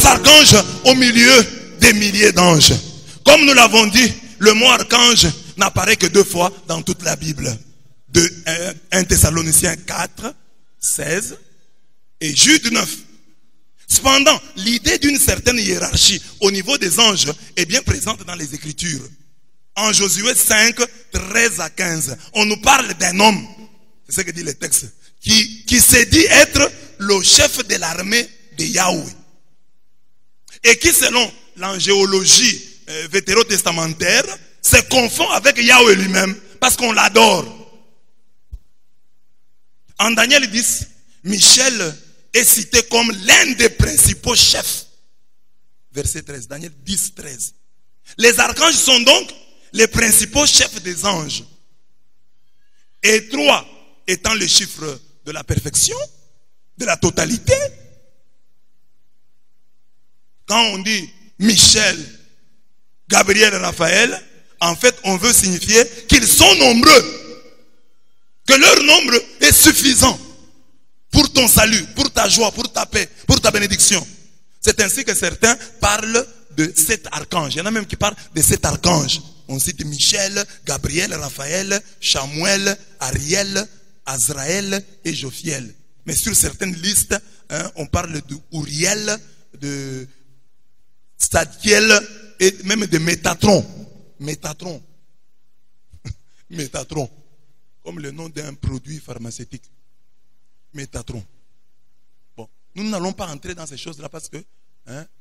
3 archanges au milieu des milliers d'anges. Comme nous l'avons dit, le mot archange n'apparaît que 2 fois dans toute la Bible. De 1 Thessaloniciens 4, 16 et Jude 9. Cependant, l'idée d'une certaine hiérarchie au niveau des anges est bien présente dans les Écritures. En Josué 5, 13 à 15, on nous parle d'un homme, c'est ce que dit le texte, qui s'est dit être le chef de l'armée de Yahweh. Et qui, selon l'angéologie vétérotestamentaire, se confond avec Yahweh lui-même parce qu'on l'adore. En Daniel 10, Michel est cité comme l'un des principaux chefs. Verset 13, Daniel 10, 13. Les archanges sont donc les principaux chefs des anges. Et 3 étant le chiffre de la perfection, de la totalité. Quand on dit Michel, Gabriel et Raphaël, en fait on veut signifier qu'ils sont nombreux. Que leur nombre est suffisant pour ton salut, pour ta joie, pour ta paix, pour ta bénédiction. C'est ainsi que certains parlent de 7 archanges. Il y en a même qui parlent de 7 archanges. On cite Michel, Gabriel, Raphaël, Chamuel, Ariel, Azraël et Jophiel. Mais sur certaines listes, on parle de Uriel, de Sadiel et même de Métatron. Métatron. Métatron. Comme le nom d'un produit pharmaceutique. Métatron. Bon, nous n'allons pas entrer dans ces choses-là parce que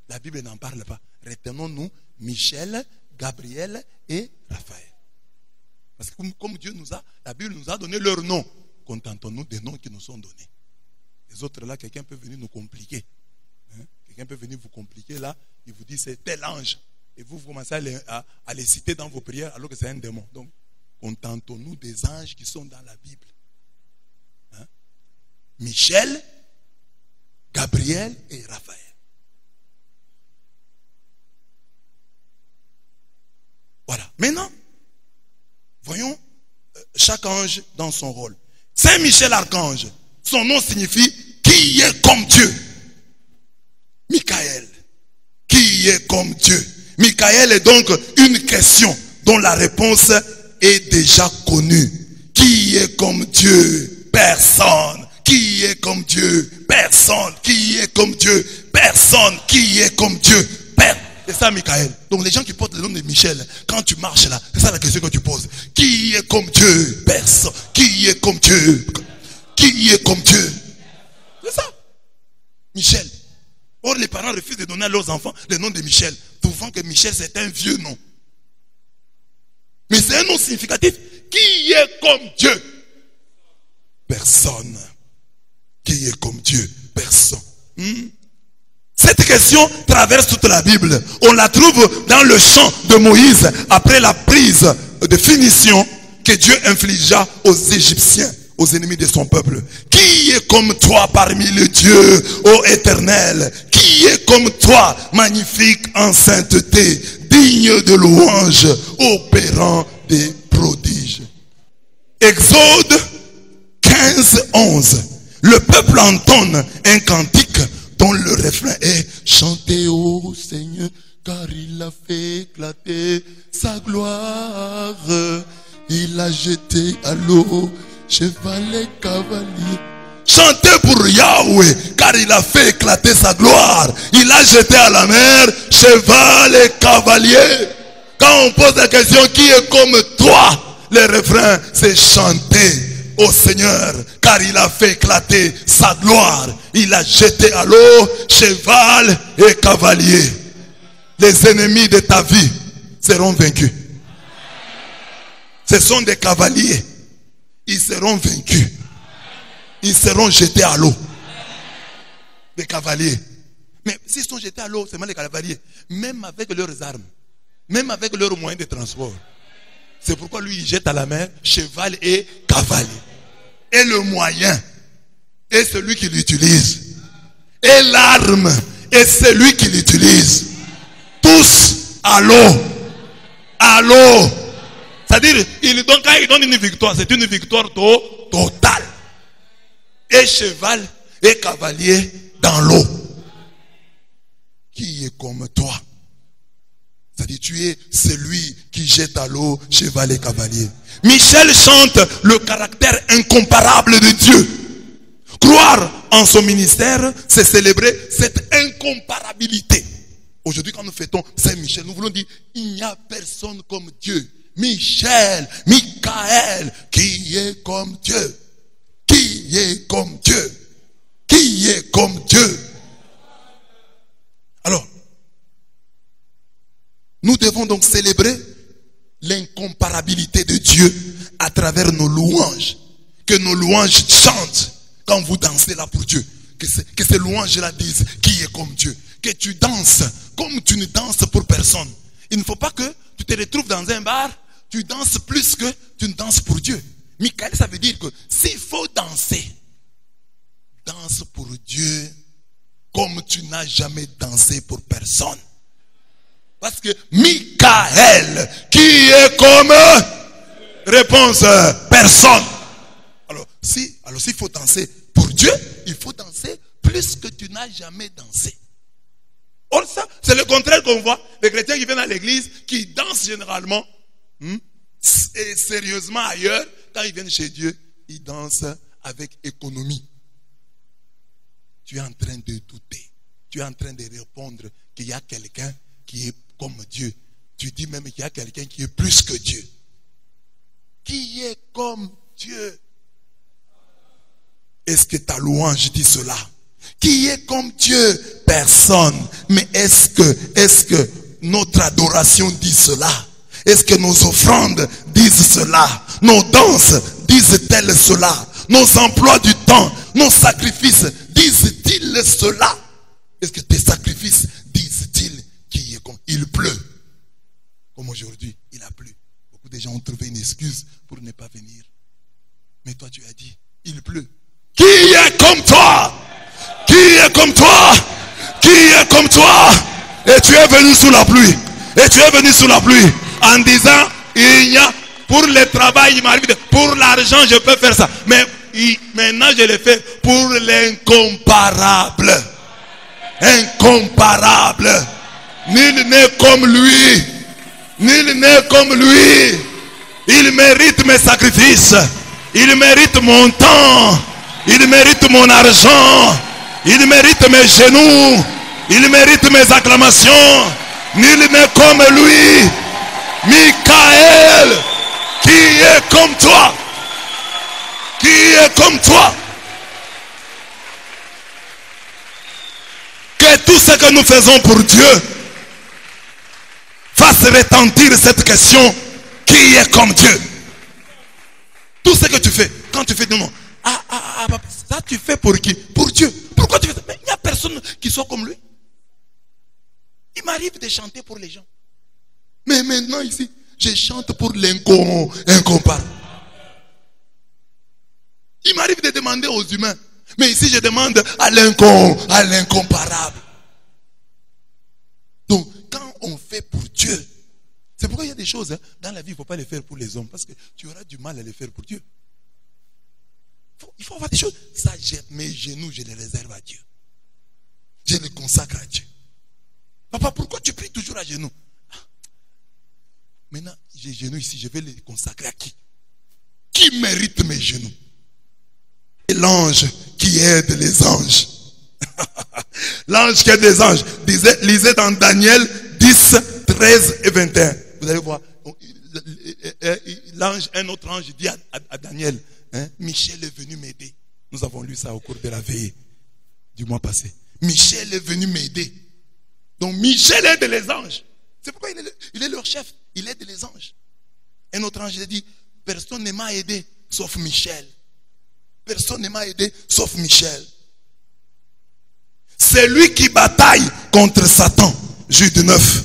la Bible n'en parle pas. Retenons-nous Michel, Gabriel et Raphaël. Parce que comme Dieu nous a, la Bible nous a donné leurs noms. Contentons-nous des noms qui nous sont donnés. Les autres là, quelqu'un peut venir nous compliquer. Quelqu'un peut venir vous compliquer là, il vous dit c'est tel ange. Et vous commencez à les citer dans vos prières alors que c'est un démon. Donc, contentons-nous des anges qui sont dans la Bible. Michel, Gabriel et Raphaël. Voilà. Maintenant, voyons chaque ange dans son rôle. Saint Michel archange, son nom signifie qui est comme Dieu. Michael, qui est comme Dieu. Michael est donc une question dont la réponse est déjà connue. Qui est comme Dieu? Personne. Qui est comme Dieu? Personne. Qui est comme Dieu? Personne. Qui est comme Dieu? Personne. C'est ça, Michael. Donc les gens qui portent le nom de Michel, quand tu marches là, c'est ça la question que tu poses. Qui est comme Dieu? Personne. Qui est comme Dieu? Qui est comme Dieu? C'est ça. Michel. Or les parents refusent de donner à leurs enfants le nom de Michel, trouvant que Michel c'est un vieux nom. Mais c'est un nom significatif. Qui est comme Dieu? Personne. Qui est comme Dieu? Personne. Cette question traverse toute la Bible. On la trouve dans le chant de Moïse après la prise de finition que Dieu infligea aux Égyptiens, aux ennemis de son peuple. Qui est comme toi parmi les dieux, ô Éternel? Qui est comme toi, magnifique en sainteté, digne de louange, opérant des prodiges? Exode 15, 11. Le peuple entonne un cantique dont le refrain est « Chantez au Seigneur, car il a fait éclater sa gloire. Il a jeté à l'eau cheval et cavalier. » Chantez pour Yahweh, car il a fait éclater sa gloire. Il a jeté à la mer cheval et cavalier. Quand on pose la question « Qui est comme toi ?» le refrain c'est « Chanter au Seigneur, car il a fait éclater sa gloire. Il a jeté à l'eau cheval et cavalier. » Les ennemis de ta vie seront vaincus. Ce sont des cavaliers. Ils seront vaincus. Ils seront jetés à l'eau. Des cavaliers. Mais s'ils sont jetés à l'eau, c'est mal les cavaliers. Même avec leurs armes. Même avec leurs moyens de transport. C'est pourquoi lui, il jette à la mer cheval et cavalier. Et le moyen est celui qui l'utilise. Et l'arme est celui qui l'utilise. Tous à l'eau. À l'eau. C'est-à-dire, quand il donne une victoire, c'est une victoire totale. Et cheval et cavalier dans l'eau. qui est comme toi? C'est-à-dire, tu es celui qui jette à l'eau cheval et cavalier. Michel chante le caractère incomparable de Dieu. Croire en son ministère, c'est célébrer cette incomparabilité. Aujourd'hui, quand nous fêtons Saint-Michel, nous voulons dire, il n'y a personne comme Dieu. Michel, Michael, qui est comme Dieu? Qui est comme Dieu? Qui est comme Dieu? Alors, nous devons donc célébrer l'incomparabilité de Dieu à travers nos louanges. Que nos louanges chantent quand vous dansez là pour Dieu. Que ces louanges-là disent qui est comme Dieu. Que tu danses comme tu ne danses pour personne. Il ne faut pas que tu te retrouves dans un bar, tu danses plus que tu ne danses pour Dieu. Michael, ça veut dire que s'il faut danser, danse pour Dieu comme tu n'as jamais dansé pour personne. Parce que Michael, qui est comme réponse personne. Alors s'il faut danser pour Dieu, il faut danser plus que tu n'as jamais dansé. Or ça, c'est le contraire qu'on voit. Les chrétiens qui viennent à l'église, qui dansent généralement, et sérieusement ailleurs, quand ils viennent chez Dieu, ils dansent avec économie. Tu es en train de douter. Tu es en train de répondre qu'il y a quelqu'un qui est comme Dieu. Tu dis même qu'il y a quelqu'un qui est plus que Dieu. Qui est comme Dieu? Est-ce que ta louange dit cela? Qui est comme Dieu? Personne. Mais est-ce que notre adoration dit cela? Est-ce que nos offrandes disent cela? Nos danses disent-elles cela? Nos emplois du temps, nos sacrifices disent-ils cela? Est-ce que tes sacrifices disent-ils qui est comme il pleut? Comme aujourd'hui, il a plu. Beaucoup de gens ont trouvé une excuse pour ne pas venir. Mais toi, tu as dit, il pleut. Qui est comme toi? Qui est comme toi? Qui est comme toi? Et tu es venu sous la pluie. Et tu es venu sous la pluie en disant, il y a, pour le travail, il m'arrive, pour l'argent, je peux faire ça. Mais maintenant, je le fais pour l'incomparable. Incomparable. Nul n'est comme lui. Nul n'est comme lui. Il mérite mes sacrifices. Il mérite mon temps. Il mérite mon argent. Il mérite mes genoux. Il mérite mes acclamations. Nul n'est comme lui. Michael, qui est comme toi? Qui est comme toi? Que tout ce que nous faisons pour Dieu fasse retentir cette question: qui est comme Dieu? Tout ce que tu fais, quand tu fais non, ça tu fais pour qui? Pour Dieu. Pourquoi tu fais ça? Mais il n'y a personne qui soit comme lui. Il m'arrive de chanter pour les gens. Mais maintenant ici, je chante pour l'incomparable. Il m'arrive de demander aux humains. Mais ici, je demande à l'incomparable. Donc, quand on fait pour Dieu, c'est pourquoi il y a des choses, dans la vie, il ne faut pas les faire pour les hommes. Parce que tu auras du mal à les faire pour Dieu. Il faut avoir des choses. Ça, mes genoux, je les réserve à Dieu. Je les consacre à Dieu. Papa, pourquoi tu pries toujours à genoux? Maintenant, j'ai genoux ici, je vais les consacrer à qui? Qui mérite mes genoux? Et l'ange qui aide les anges. L'ange qui aide les anges. Lisez dans Daniel 10, 13 et 21. Vous allez voir. L'ange, un autre ange dit à Daniel, Michel est venu m'aider. Nous avons lu ça au cours de la veillée du mois passé. Michel est venu m'aider. Donc Michel aide les anges. C'est pourquoi il est leur chef. Il aide les anges. Un autre ange dit, personne ne m'a aidé sauf Michel. Personne ne m'a aidé sauf Michel. C'est lui qui bataille contre Satan. Jude 9.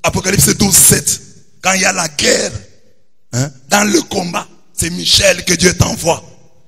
Apocalypse 12, 7. Quand il y a la guerre, dans le combat, c'est Michel que Dieu t'envoie.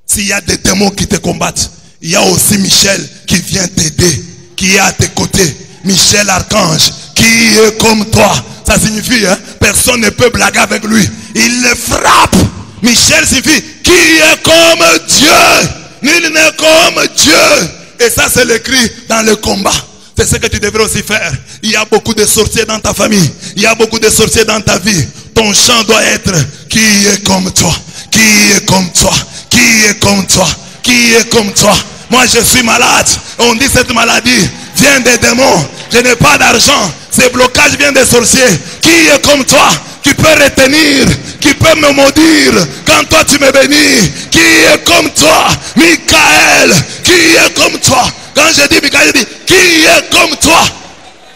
S'il y a des démons qui te combattent, il y a aussi Michel qui vient t'aider, qui est à tes côtés. Michel archange, qui est comme toi. Ça signifie, personne ne peut blaguer avec lui. Il le frappe. Michel signifie, qui est comme Dieu. Nul n'est comme Dieu. Et ça, c'est l'écrit dans le combat. c'est ce que tu devrais aussi faire. Il y a beaucoup de sorciers dans ta famille. Il y a beaucoup de sorciers dans ta vie. Ton chant doit être: qui est comme toi? Qui est comme toi? Qui est comme toi? Qui est comme toi? Moi je suis malade. On dit cette maladie vient des démons. Je n'ai pas d'argent. Ces blocages viennent des sorciers. Qui est comme toi? Qui peut retenir, qui peut me maudire quand toi tu me bénis? Qui est comme toi? Michael. Qui est comme toi? Quand je dis Michael, je dis: qui est comme toi?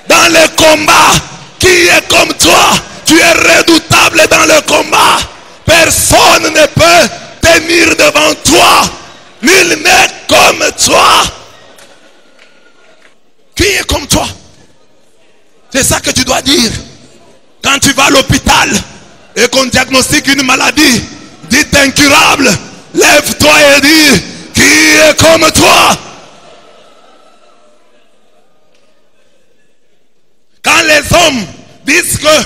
Dans le combat, qui est comme toi? Tu es redoutable dans le combat. Personne ne peut tenir devant toi. Nul n'est comme toi. Qui est comme toi? C'est ça que tu dois dire. Quand tu vas à l'hôpital et qu'on diagnostique une maladie dite incurable, lève-toi et dis: qui est comme toi? Quand les hommes disent que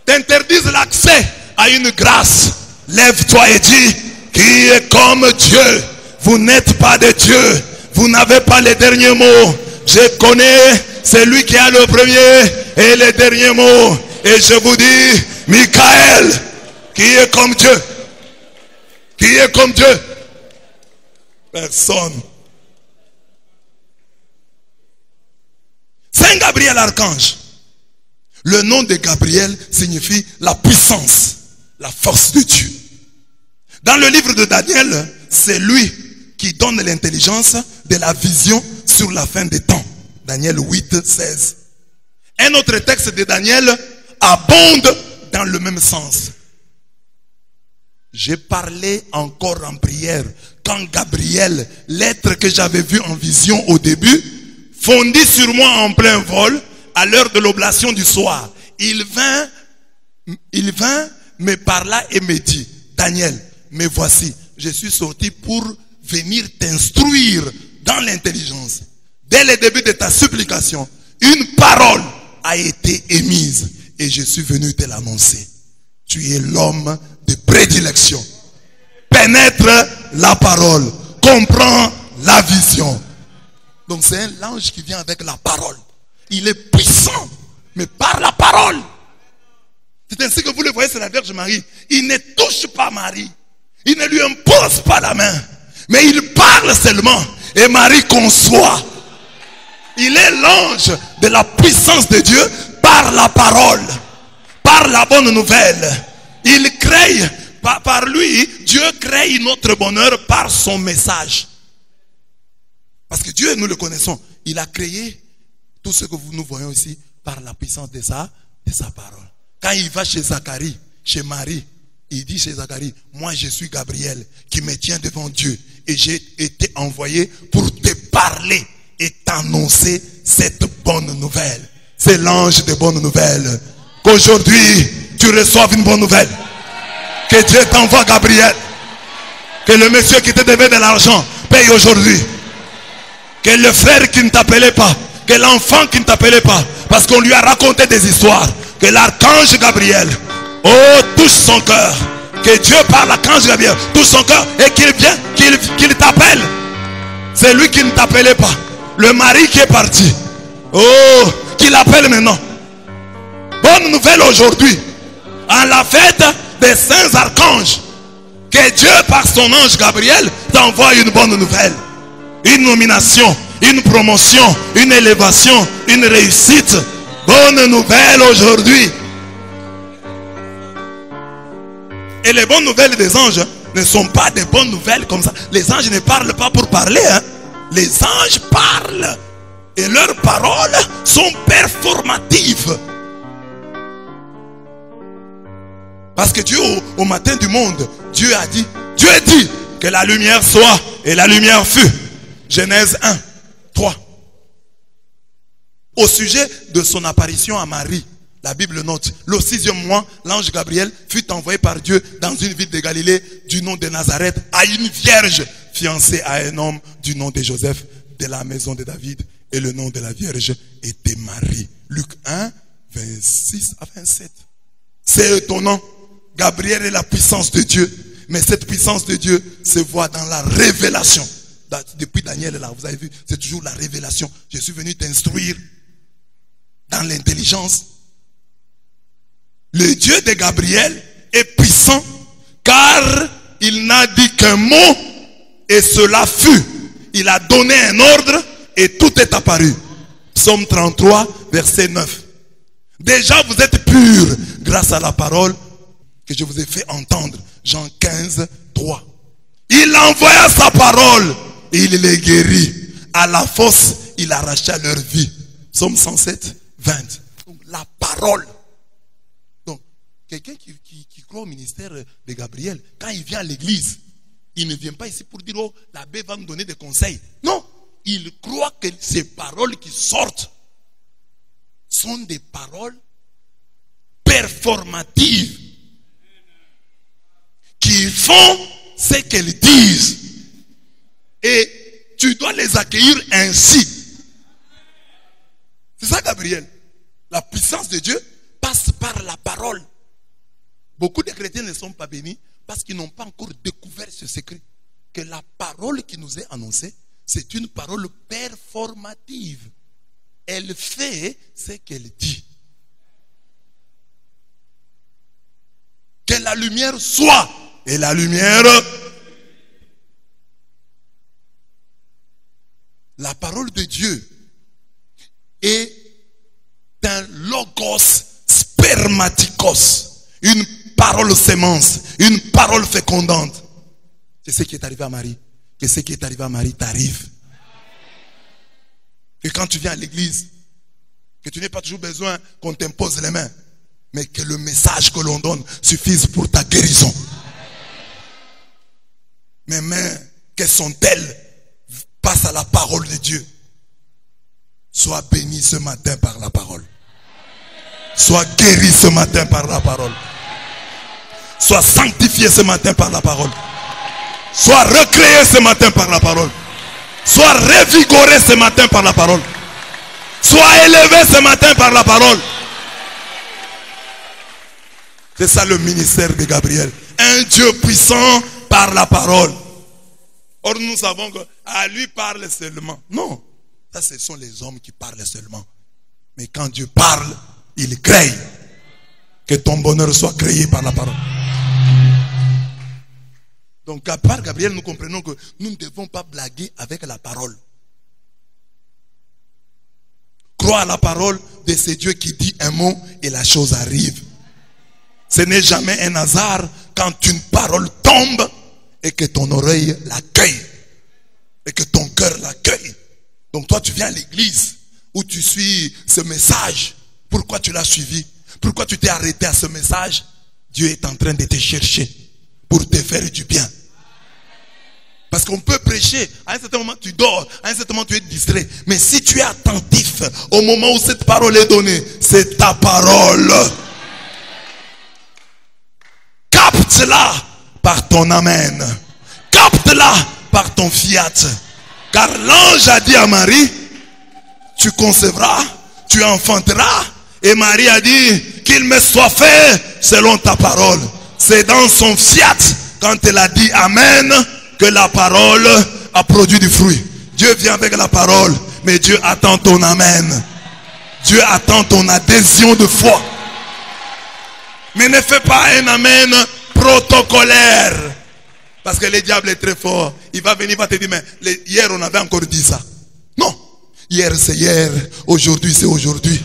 t'interdisent l'accès à une grâce, lève-toi et dis: qui est comme Dieu? Vous n'êtes pas de Dieu. Vous n'avez pas les derniers mots. Je connais celui qui a le premier et les derniers mots. Et je vous dis: Michael, qui est comme Dieu? Qui est comme Dieu? Personne. Saint Gabriel archange. Le nom de Gabriel signifie la puissance, la force de Dieu. Dans le livre de Daniel, c'est lui qui donne l'intelligence de la vision sur la fin des temps. Daniel 8, 16. Un autre texte de Daniel abonde dans le même sens. J'ai parlé encore en prière quand Gabriel, l'être que j'avais vu en vision au début, fondit sur moi en plein vol à l'heure de l'oblation du soir. Il vint, me parla et me dit: Daniel, me voici, je suis sorti pour venir t'instruire dans l'intelligence. Dès le début de ta supplication, une parole a été émise et je suis venu te l'annoncer. Tu es l'homme de prédilection. Pénètre la parole, comprends la vision. Donc c'est un ange qui vient avec la parole. Il est puissant, mais par la parole. C'est ainsi que vous le voyez, c'est la Vierge Marie. Il ne touche pas Marie. Il ne lui impose pas la main. Mais il parle seulement. Et Marie conçoit. Il est l'ange de la puissance de Dieu par la parole. Par la bonne nouvelle. Il crée, par lui, Dieu crée notre bonheur par son message. Parce que Dieu, nous le connaissons. Il a créé tout ce que nous voyons ici par la puissance de sa parole. Quand il va chez Zacharie, chez Marie, il dit chez Zacharie: moi je suis Gabriel qui me tient devant Dieu et j'ai été envoyé pour te parler et t'annoncer cette bonne nouvelle. C'est l'ange de bonne nouvelle. Qu'aujourd'hui tu reçoives une bonne nouvelle. Que Dieu t'envoie Gabriel. Que le monsieur qui te devait de l'argent paye aujourd'hui. Que le frère qui ne t'appelait pas, que l'enfant qui ne t'appelait pas, parce qu'on lui a raconté des histoires, que l'archange Gabriel, touche son cœur. Que Dieu par l'archange Gabriel touche son cœur et qu'il vienne, qu'il t'appelle. C'est lui qui ne t'appelait pas. Le mari qui est parti. Qu'il appelle maintenant. Bonne nouvelle aujourd'hui. En la fête des saints archanges. Que Dieu par son ange Gabriel t'envoie une bonne nouvelle. Une nomination, une promotion, une élévation, une réussite. Bonne nouvelle aujourd'hui. Et les bonnes nouvelles des anges ne sont pas des bonnes nouvelles comme ça. Les anges ne parlent pas pour parler. Les anges parlent. Et leurs paroles sont performatives. Parce que Dieu, au matin du monde, Dieu dit que la lumière soit et la lumière fut. Genèse 1, 3. Au sujet de son apparition à Marie, la Bible note: le 6e mois, l'ange Gabriel fut envoyé par Dieu dans une ville de Galilée du nom de Nazareth à une vierge fiancée à un homme du nom de Joseph de la maison de David. Et le nom de la vierge était Marie. Luc 1, 26 à 27. C'est étonnant. Gabriel est la puissance de Dieu. Mais cette puissance de Dieu se voit dans la révélation depuis Daniel là, vous avez vu, c'est toujours la révélation. Je suis venu t'instruire dans l'intelligence. Le Dieu de Gabriel est puissant car il n'a dit qu'un mot et cela fut. Il a donné un ordre et tout est apparu. Psaume 33, verset 9. Déjà vous êtes purs grâce à la parole que je vous ai fait entendre. Jean 15, 3. Il envoya sa parole et il les guérit. À la fosse, il arracha leur vie. Psaume 107, 20. Donc, la parole. Donc, quelqu'un qui croit au ministère de Gabriel, quand il vient à l'église, il ne vient pas ici pour dire, oh, l'abbé va me donner des conseils. Non, il croit que ces paroles qui sortent sont des paroles performatives qui font ce qu'elles disent. Et tu dois les accueillir ainsi. C'est ça, Gabriel. La puissance de Dieu passe par la parole. Beaucoup de chrétiens ne sont pas bénis parce qu'ils n'ont pas encore découvert ce secret. Que la parole qui nous est annoncée, c'est une parole performative. Elle fait ce qu'elle dit. Que la lumière soit. Et la lumière, la parole de Dieu est un logos spermatikos, une parole sémence, une parole fécondante. C'est ce qui est arrivé à Marie. Que ce qui est arrivé à Marie t'arrive. Que quand tu viens à l'église, que tu n'aies pas toujours besoin qu'on t'impose les mains, mais que le message que l'on donne suffise pour ta guérison. Mes mains, quelles sont-elles? Passe à la parole de Dieu. Sois béni ce matin par la parole. Sois guéri ce matin par la parole. Sois sanctifié ce matin par la parole. Sois recréé ce matin par la parole. Sois revigoré ce matin par la parole. Sois élevé ce matin par la parole. C'est ça le ministère de Gabriel. Un Dieu puissant par la parole. Or nous savons qu'à lui parle seulement. Non, ça ce sont les hommes qui parlent seulement. Mais quand Dieu parle, il crée. Que ton bonheur soit créé par la parole. Donc à part Gabriel, nous comprenons que nous ne devons pas blaguer avec la parole. Crois à la parole de ce Dieu qui dit un mot et la chose arrive. Ce n'est jamais un hasard quand une parole tombe et que ton oreille l'accueille. Et que ton cœur l'accueille. Donc toi tu viens à l'église où tu suis ce message. Pourquoi tu l'as suivi? Pourquoi tu t'es arrêté à ce message? Dieu est en train de te chercher pour te faire du bien. Parce qu'on peut prêcher, à un certain moment tu dors, à un certain moment tu es distrait. Mais si tu es attentif au moment où cette parole est donnée, c'est ta parole. Capte-la par ton amen. Capte-la par ton fiat. Car l'ange a dit à Marie, tu concevras, tu enfanteras. Et Marie a dit, qu'il me soit fait selon ta parole. C'est dans son fiat, quand elle a dit amen, que la parole a produit du fruit. Dieu vient avec la parole, mais Dieu attend ton amen. Dieu attend ton adhésion de foi. Mais ne fais pas un amen protocolaire. Parce que le diable est très fort. Il va venir, il va te dire, mais hier on avait encore dit ça. Non. Hier c'est hier, aujourd'hui c'est aujourd'hui.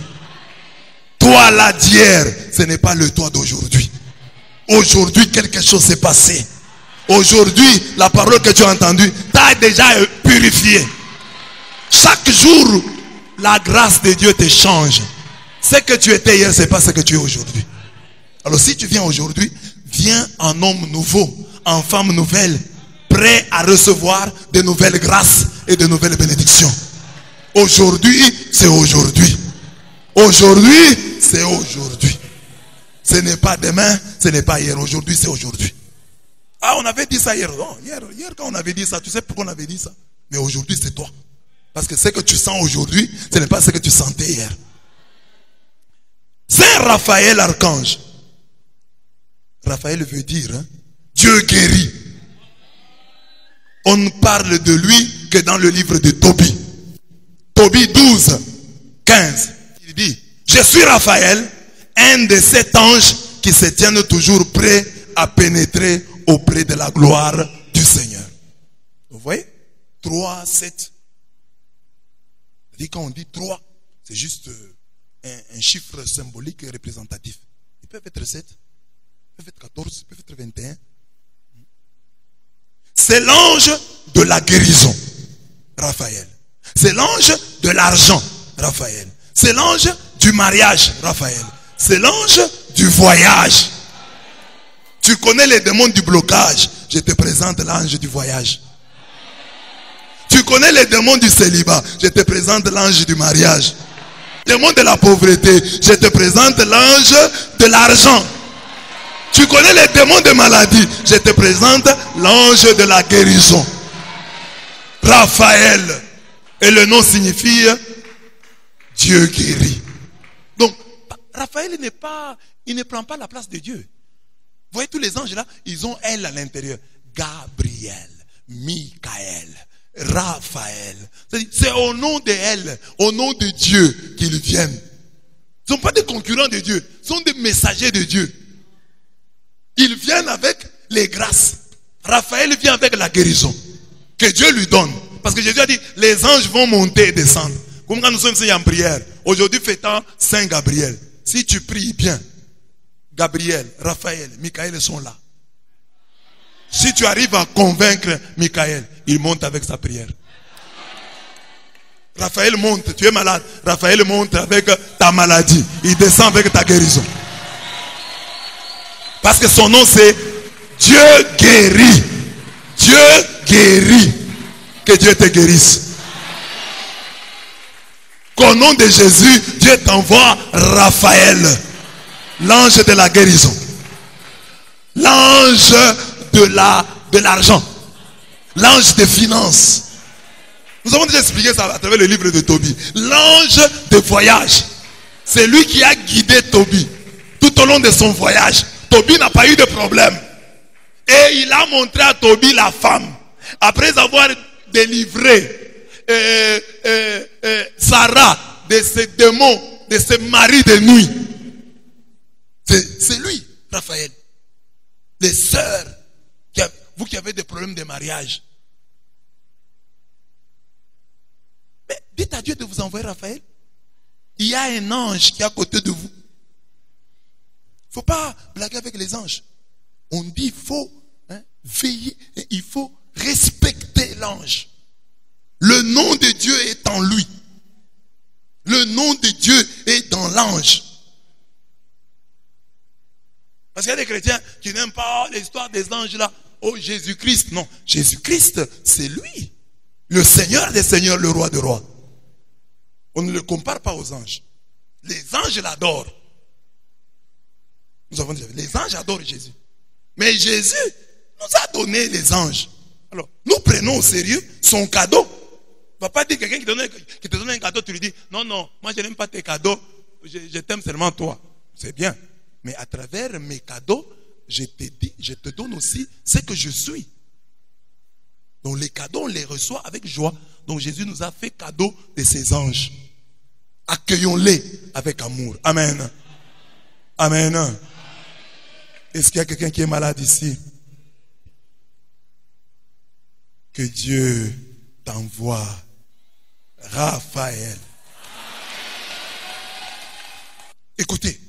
Toi là d'hier, ce n'est pas le toi d'aujourd'hui. Aujourd'hui quelque chose s'est passé. Aujourd'hui, la parole que tu as entendue t'a déjà purifié. Chaque jour, la grâce de Dieu te change. Ce que tu étais hier, ce n'est pas ce que tu es aujourd'hui. Alors si tu viens aujourd'hui, viens en homme nouveau, en femme nouvelle, prêt à recevoir de nouvelles grâces et de nouvelles bénédictions. Aujourd'hui, c'est aujourd'hui. Aujourd'hui, c'est aujourd'hui. Ce n'est pas demain, ce n'est pas hier. Aujourd'hui, c'est aujourd'hui. Ah, on avait dit ça hier. Non, hier quand on avait dit ça, tu sais pourquoi on avait dit ça? Mais aujourd'hui, c'est toi. Parce que ce que tu sens aujourd'hui, ce n'est pas ce que tu sentais hier. Saint Raphaël, archange. Raphaël veut dire, hein, Dieu guérit. On parle de lui que dans le livre de Tobie. Tobie 12, 15. Il dit, je suis Raphaël, un de ces anges qui se tiennent toujours prêts à pénétrer auprès de la gloire du Seigneur. Vous voyez? 3, 7. Quand on dit 3, c'est juste un chiffre symbolique et représentatif. Ils peuvent être 7, ils peuvent être 14, ils peuvent être 21. C'est l'ange de la guérison, Raphaël. C'est l'ange de l'argent, Raphaël. C'est l'ange du mariage, Raphaël. C'est l'ange du voyage. Tu connais les démons du blocage, je te présente l'ange du voyage. Tu connais les démons du célibat, je te présente l'ange du mariage. Démon de la pauvreté, je te présente l'ange de l'argent. Tu connais les démons de maladie, je te présente l'ange de la guérison. Raphaël. Et le nom signifie Dieu guérit. Donc, Raphaël il ne prend pas la place de Dieu. Vous voyez tous les anges là, ils ont elle à l'intérieur. Gabriel, Michael, Raphaël. C'est au nom de elle, au nom de Dieu qu'ils viennent. Ils ne sont pas des concurrents de Dieu, ils sont des messagers de Dieu. Ils viennent avec les grâces. Raphaël vient avec la guérison que Dieu lui donne. Parce que Jésus a dit, les anges vont monter et descendre. Comme quand nous sommes ici en prière. Aujourd'hui, fêtant Saint Gabriel. Si tu pries bien, Gabriel, Raphaël, Michael sont là. Si tu arrives à convaincre Michael, il monte avec sa prière. Raphaël monte, tu es malade. Raphaël monte avec ta maladie. Il descend avec ta guérison. Parce que son nom c'est Dieu guérit. Dieu guérit. Que Dieu te guérisse. Qu'au nom de Jésus, Dieu t'envoie Raphaël, l'ange de la guérison, l'ange de l'argent, l'ange des finances. Nous avons déjà expliqué ça à travers le livre de Tobie. L'ange de voyage, c'est lui qui a guidé Tobie tout au long de son voyage. Tobie n'a pas eu de problème. Et il a montré à Tobie la femme. Après avoir délivré Sarah de ces démons, de ces maris de nuit. C'est lui, Raphaël. Les sœurs, vous qui avez des problèmes de mariage. Mais dites à Dieu de vous envoyer Raphaël. Il y a un ange qui est à côté de vous. Il ne faut pas blaguer avec les anges. On dit il faut veiller, il faut respecter l'ange. Le nom de Dieu est en lui. Le nom de Dieu est dans l'ange. Parce qu'il y a des chrétiens qui n'aiment pas l'histoire des anges là. Oh Jésus-Christ, non. Jésus-Christ, c'est lui. Le Seigneur des seigneurs, le roi des rois. On ne le compare pas aux anges. Les anges l'adorent. Nous avons dit, les anges adorent Jésus. Mais Jésus nous a donné les anges. Alors, nous prenons au sérieux son cadeau. Il ne va pas dire quelqu'un qui te donne un cadeau, tu lui dis, non, moi je n'aime pas tes cadeaux, je t'aime seulement toi. C'est bien. Mais à travers mes cadeaux, je te donne aussi ce que je suis. Donc les cadeaux, on les reçoit avec joie. Donc Jésus nous a fait cadeau de ses anges. Accueillons-les avec amour. Amen. Amen. Est-ce qu'il y a quelqu'un qui est malade ici? Que Dieu t'envoie Raphaël. Écoutez,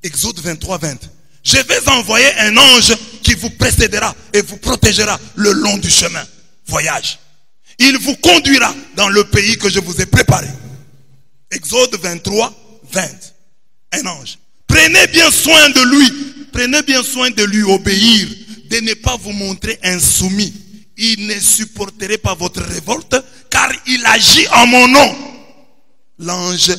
Exode 23, 20. Je vais envoyer un ange qui vous précédera et vous protégera le long du chemin. Voyage. Il vous conduira dans le pays que je vous ai préparé. Exode 23, 20. Un ange. Prenez bien soin de lui. Prenez bien soin de lui obéir. De ne pas vous montrer insoumis. Il ne supporterait pas votre révolte, car il agit en mon nom. L'ange,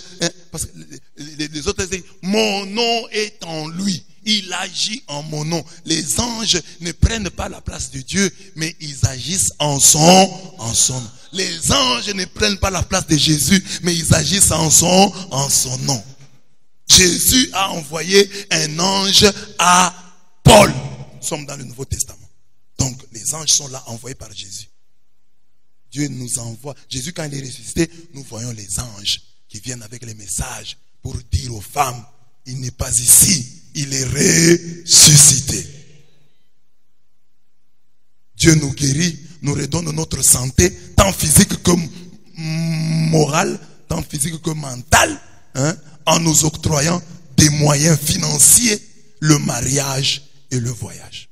parce que les autres disent, mon nom est en lui. Il agit en mon nom. Les anges ne prennent pas la place de Dieu, mais ils agissent en son nom. Les anges ne prennent pas la place de Jésus, mais ils agissent en son nom. Jésus a envoyé un ange à Paul. Nous sommes dans le Nouveau Testament. Donc les anges sont là envoyés par Jésus. Dieu nous envoie. Jésus, quand il est ressuscité, nous voyons les anges qui viennent avec les messages pour dire aux femmes, il n'est pas ici, il est ressuscité. Dieu nous guérit, nous redonne notre santé, tant physique que morale, tant physique que mentale, en nous octroyant des moyens financiers, le mariage et le voyage.